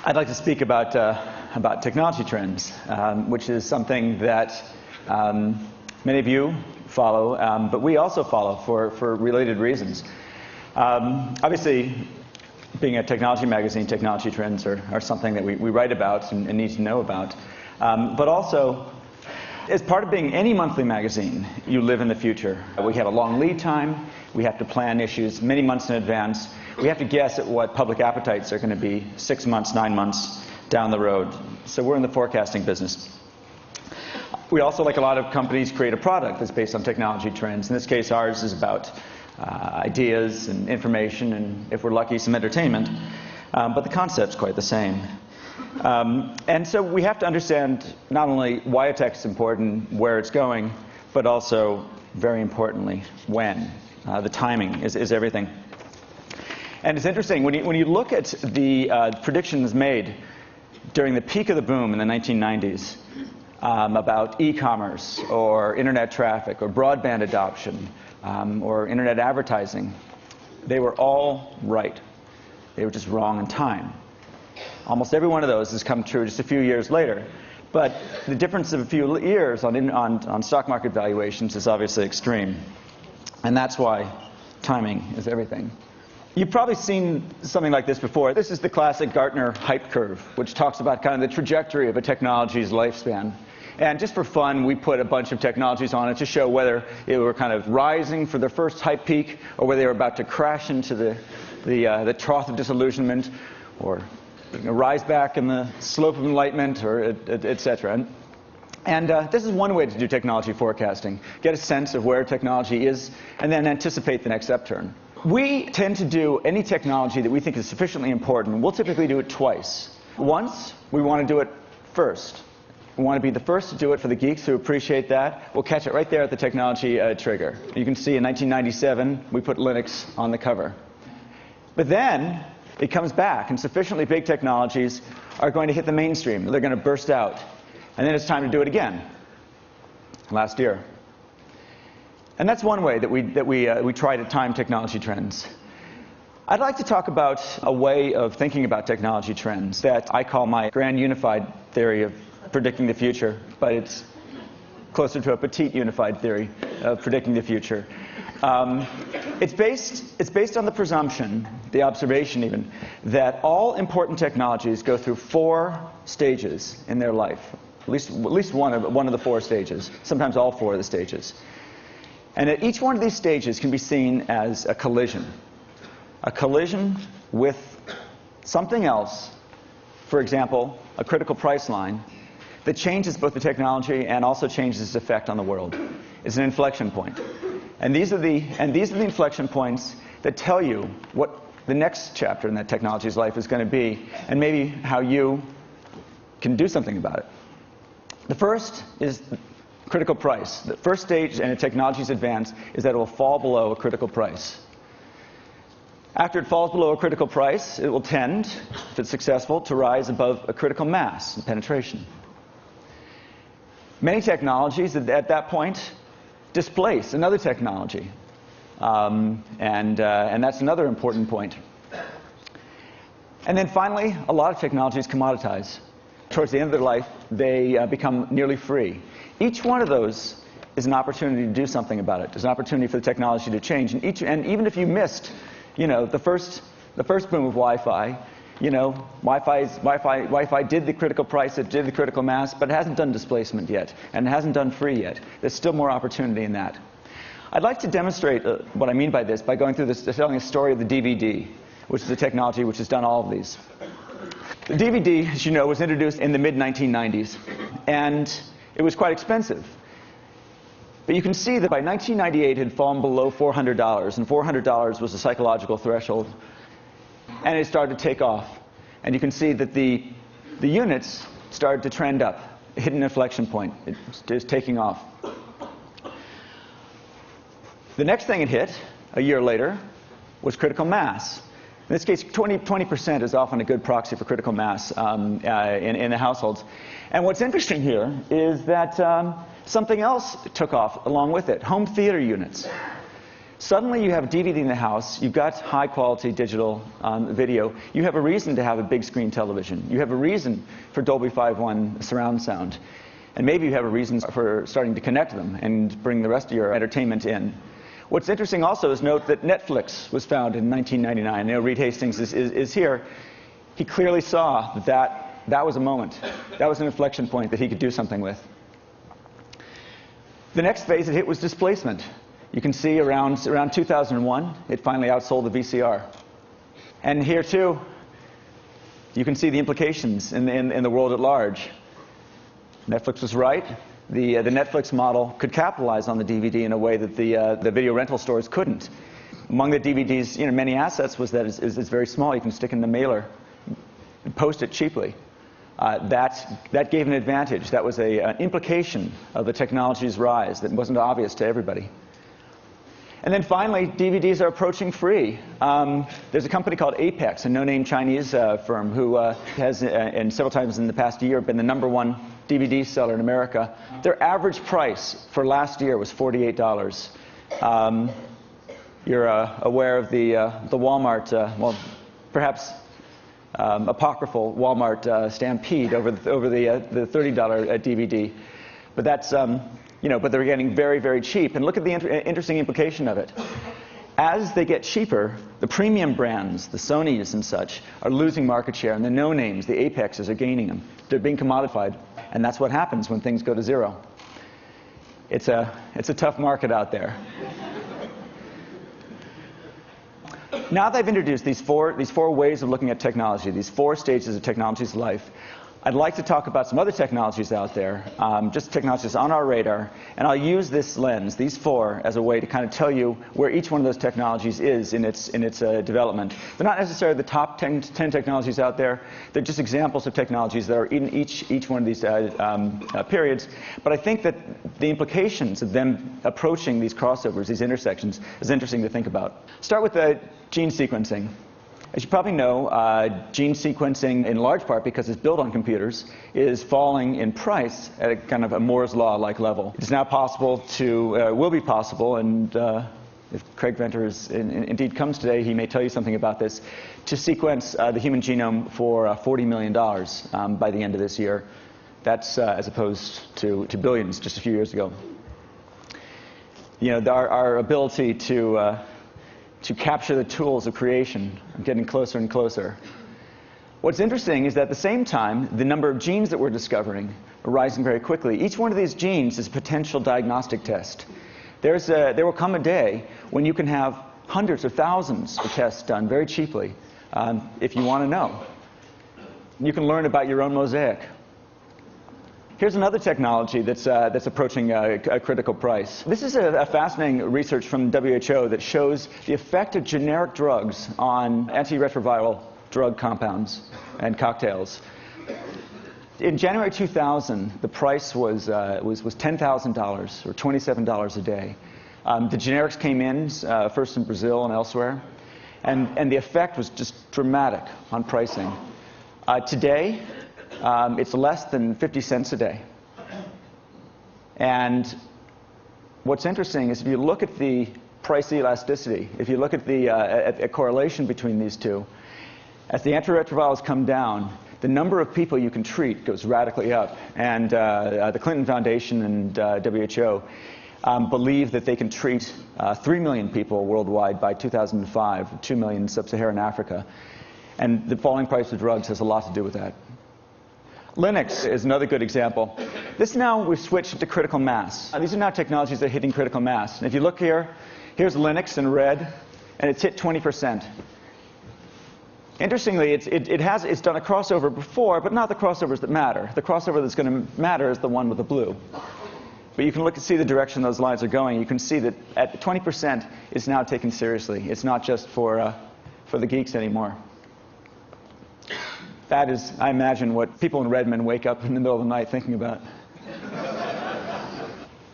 I'd like to speak about technology trends, which is something that many of you follow, but we also follow for related reasons. Obviously, being a technology magazine, technology trends are something that we write about and need to know about. But also, as part of being any monthly magazine, you live in the future. We have a long lead time. We have to plan issues many months in advance. We have to guess at what public appetites are going to be 6 months, 9 months down the road. So we're in the forecasting business. We also, like a lot of companies, create a product that's based on technology trends. In this case, ours is about ideas and information and, if we're lucky, some entertainment. But the concept's quite the same. And so we have to understand not only why a text is important, where it's going, but also, very importantly, when. The timing is everything. And it's interesting, when you look at the predictions made during the peak of the boom in the 1990s about e-commerce or internet traffic or broadband adoption or internet advertising, they were all right. They were just wrong in time. Almost every one of those has come true just a few years later. But the difference of a few years on stock market valuations is obviously extreme. And that's why timing is everything. You've probably seen something like this before. This is the classic Gartner hype curve, which talks about kind of the trajectory of a technology's lifespan. And just for fun, we put a bunch of technologies on it to show whether they were kind of rising for their first hype peak, or whether they were about to crash into the trough of disillusionment, or rise back in the slope of enlightenment, or et cetera. And this is one way to do technology forecasting. Get a sense of where technology is, and then anticipate the next upturn. We tend to do any technology that we think is sufficiently important. We'll typically do it twice. Once, we want to do it first. We want to be the first to do it for the geeks who appreciate that. We'll catch it right there at the technology trigger. You can see in 1997, we put Linux on the cover. But then, it comes back, and sufficiently big technologies are going to hit the mainstream. They're going to burst out. And then it's time to do it again. Last year. And that's one way that we try to time technology trends. I'd like to talk about a way of thinking about technology trends that I call my grand unified theory of predicting the future, but it's closer to a petite unified theory of predicting the future. It's based on the presumption, the observation even, that all important technologies go through 4 stages in their life. At least one of the 4 stages, sometimes all 4 of the stages. And at each one of these stages can be seen as a collision with something else, for example, a critical price line, that changes both the technology and also changes its effect on the world. It's an inflection point. And these are the inflection points that tell you what the next chapter in that technology's life is going to be, and maybe how you can do something about it. The first is critical price. The first stage in a technology's advance is that it will fall below a critical price. After it falls below a critical price, it will tend, if it's successful, to rise above a critical mass and penetration. Many technologies at that point displace another technology. And that's another important point. And then finally, a lot of technologies commoditize. Towards the end of their life, they become nearly free. Each one of those is an opportunity to do something about it. There's an opportunity for the technology to change. And even if you missed, the first boom of Wi-Fi, Wi-Fi did the critical price, it did the critical mass, but it hasn't done displacement yet, and it hasn't done free yet. There's still more opportunity in that. I'd like to demonstrate what I mean by this by going through this, telling a story of the DVD, which is a technology which has done all of these. The DVD, as you know, was introduced in the mid-1990s, and it was quite expensive. But you can see that by 1998 it had fallen below $400, and $400 was a psychological threshold, and it started to take off. And you can see that the units started to trend up, hit an inflection point. It is taking off. The next thing it hit, a year later, was critical mass. In this case, 20% is often a good proxy for critical mass in the households. And what's interesting here is that something else took off along with it, home theater units. Suddenly you have a DVD in the house, you've got high quality digital video, you have a reason to have a big screen television, you have a reason for Dolby 5.1 surround sound, and maybe you have a reason for starting to connect them and bring the rest of your entertainment in. What's interesting also is note that Netflix was founded in 1999. You know, Reed Hastings is here. He clearly saw that was a moment. That was an inflection point that he could do something with. The next phase it hit was displacement. You can see around 2001, it finally outsold the VCR. And here too, you can see the implications in the world at large. Netflix was right. The Netflix model could capitalize on the DVD in a way that the video rental stores couldn't. Among the DVD's many assets was that it's very small. You can stick in the mailer and post it cheaply. That gave an advantage. That was an implication of the technology's rise that wasn't obvious to everybody. And then finally, DVDs are approaching free. There's a company called Apex, a no-name Chinese firm, who has, and several times in the past year, been the #1 DVD seller in America. Their average price for last year was $48. You're aware of the Walmart, well, perhaps apocryphal Walmart stampede over the $30 DVD. But that's, but they're getting very, very cheap. And look at the interesting implication of it. As they get cheaper, the premium brands, the Sonys and such, are losing market share, and the no-names, the Apexes, are gaining them. They're being commodified, and that's what happens when things go to zero. It's a tough market out there. Now that I've introduced these four ways of looking at technology, these 4 stages of technology's life, I'd like to talk about some other technologies out there, just technologies on our radar, and I'll use this lens, these 4, as a way to kind of tell you where each one of those technologies is in its development. They're not necessarily the top 10 technologies out there. They're just examples of technologies that are in each one of these periods. But I think that the implications of them approaching these crossovers, these intersections, is interesting to think about. Start with gene sequencing. As you probably know, gene sequencing, in large part because it's built on computers, is falling in price at a kind of a Moore's Law-like level. It is now possible will be possible, and if Craig Venter indeed comes today, he may tell you something about this, to sequence the human genome for $40 million by the end of this year. That's as opposed to billions just a few years ago. Our ability to capture the tools of creation are getting closer and closer. What's interesting is that at the same time, the number of genes that we're discovering are rising very quickly. Each one of these genes is a potential diagnostic test. There will come a day when you can have hundreds or thousands of tests done very cheaply if you want to know. You can learn about your own mosaic. Here's another technology that's approaching a critical price. This is a fascinating research from WHO that shows the effect of generic drugs on antiretroviral drug compounds and cocktails. In January 2000, the price was $10,000 or $27 a day. The generics came in first in Brazil and elsewhere, and the effect was just dramatic on pricing. Today, it's less than 50 cents a day. And what's interesting is if you look at the price elasticity, if you look at the correlation between these two, as the antiretrovirals come down, the number of people you can treat goes radically up. And the Clinton Foundation and WHO believe that they can treat 3 million people worldwide by 2005, 2 million in sub-Saharan Africa. And the falling price of drugs has a lot to do with that. Linux is another good example. We've switched to critical mass. These are now technologies that are hitting critical mass. And if you look here, here's Linux in red, and it's hit 20%. Interestingly, it's done a crossover before, but not the crossovers that matter. The crossover that's going to matter is the one with the blue. But you can look and see the direction those lines are going. You can see that at 20%, it's now taken seriously. It's not just for the geeks anymore. That is, I imagine, what people in Redmond wake up in the middle of the night thinking about.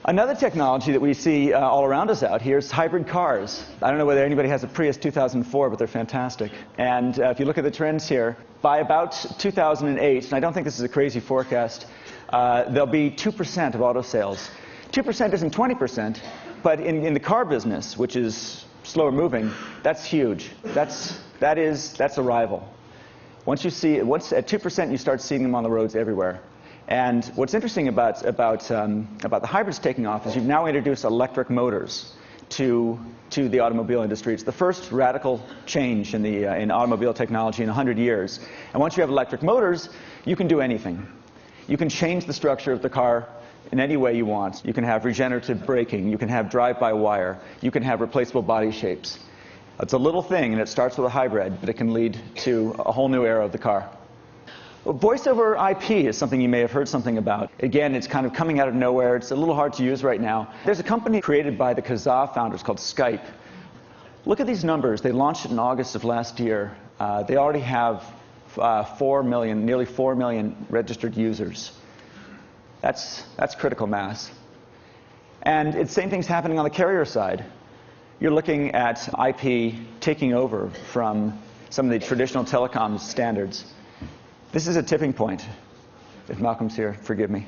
Another technology that we see all around us out here is hybrid cars. I don't know whether anybody has a Prius 2004, but they're fantastic. And if you look at the trends here, by about 2008, and I don't think this is a crazy forecast, there'll be 2% of auto sales. 2% isn't 20%, But in the car business, which is slower moving, that's huge. That's a rival. Once at 2%, you start seeing them on the roads everywhere. And what's interesting about the hybrids taking off is you've now introduced electric motors to the automobile industry. It's the first radical change in automobile technology in 100 years. And once you have electric motors, you can do anything. You can change the structure of the car in any way you want. You can have regenerative braking. You can have drive-by-wire. You can have replaceable body shapes. It's a little thing, and it starts with a hybrid, but it can lead to a whole new era of the car. Well, voice over IP is something you may have heard something about. Again, it's kind of coming out of nowhere. It's a little hard to use right now. There's a company created by the Kazaa founders called Skype. Look at these numbers. They launched it in August of last year. They already have 4 million, nearly 4 million registered users. That's critical mass. And the same thing's happening on the carrier side. You're looking at IP taking over from some of the traditional telecom standards. This is a tipping point. If Malcolm's here, forgive me.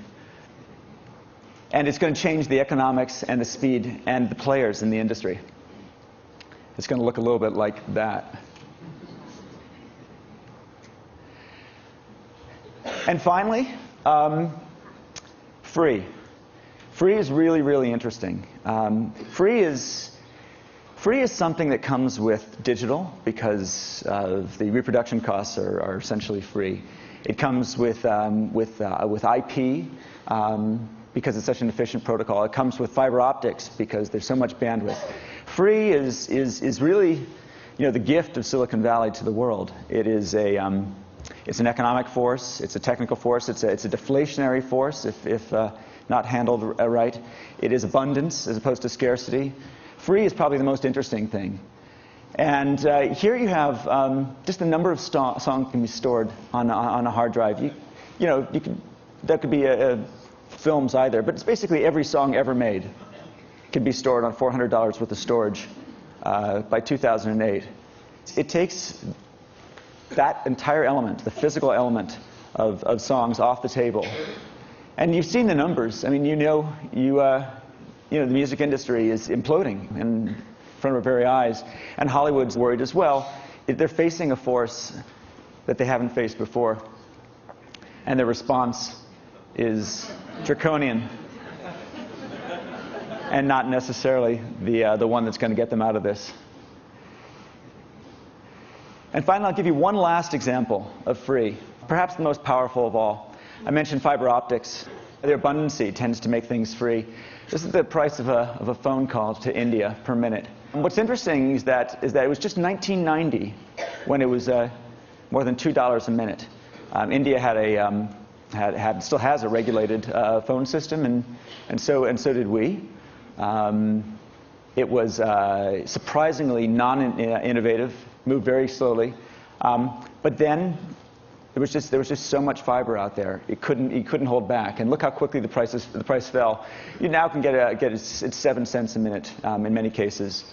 And it's going to change the economics and the speed and the players in the industry. It's going to look a little bit like that. And finally, free. Free is really, really interesting. Free is something that comes with digital because the reproduction costs are essentially free. It comes with IP because it's such an efficient protocol. It comes with fiber optics because there's so much bandwidth. Free is really, the gift of Silicon Valley to the world. It is it's an economic force. It's a technical force. It's a deflationary force if not handled right. It is abundance as opposed to scarcity. Free is probably the most interesting thing. And here you have just the number of songs can be stored on a hard drive. That could be films either, but it's basically every song ever made can be stored on $400 worth of storage by 2008. It takes that entire element, the physical element of songs, off the table. And you've seen the numbers. I mean, the music industry is imploding in front of our very eyes, and Hollywood's worried as well. They're facing a force that they haven't faced before, and their response is draconian, and not necessarily the one that's going to get them out of this. And finally, I'll give you one last example of free, perhaps the most powerful of all. I mentioned fiber optics. Their abundancy tends to make things free. This is the price of a phone call to India per minute. And what's interesting is that it was just 1990 when it was more than $2 a minute. India still has a regulated phone system, and so did we. It was surprisingly non-innovative, moved very slowly, but then there was just so much fiber out there. It couldn't hold back. And look how quickly the price fell. You now can get it's 7 cents a minute in many cases.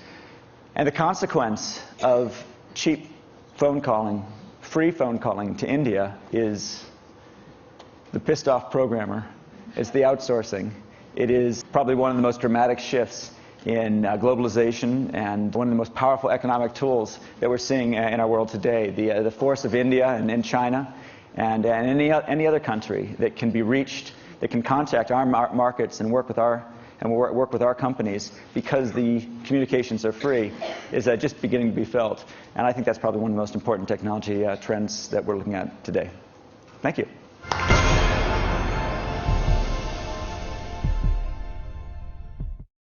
And the consequence of cheap phone calling, free phone calling to India is the pissed off programmer. It's the outsourcing. It is probably one of the most dramatic shifts in globalization and one of the most powerful economic tools that we're seeing in our world today. The force of India and China and any other country that can be reached, that can contact our markets and work with our companies because the communications are free, is just beginning to be felt. And I think that's probably one of the most important technology trends that we're looking at today. Thank you.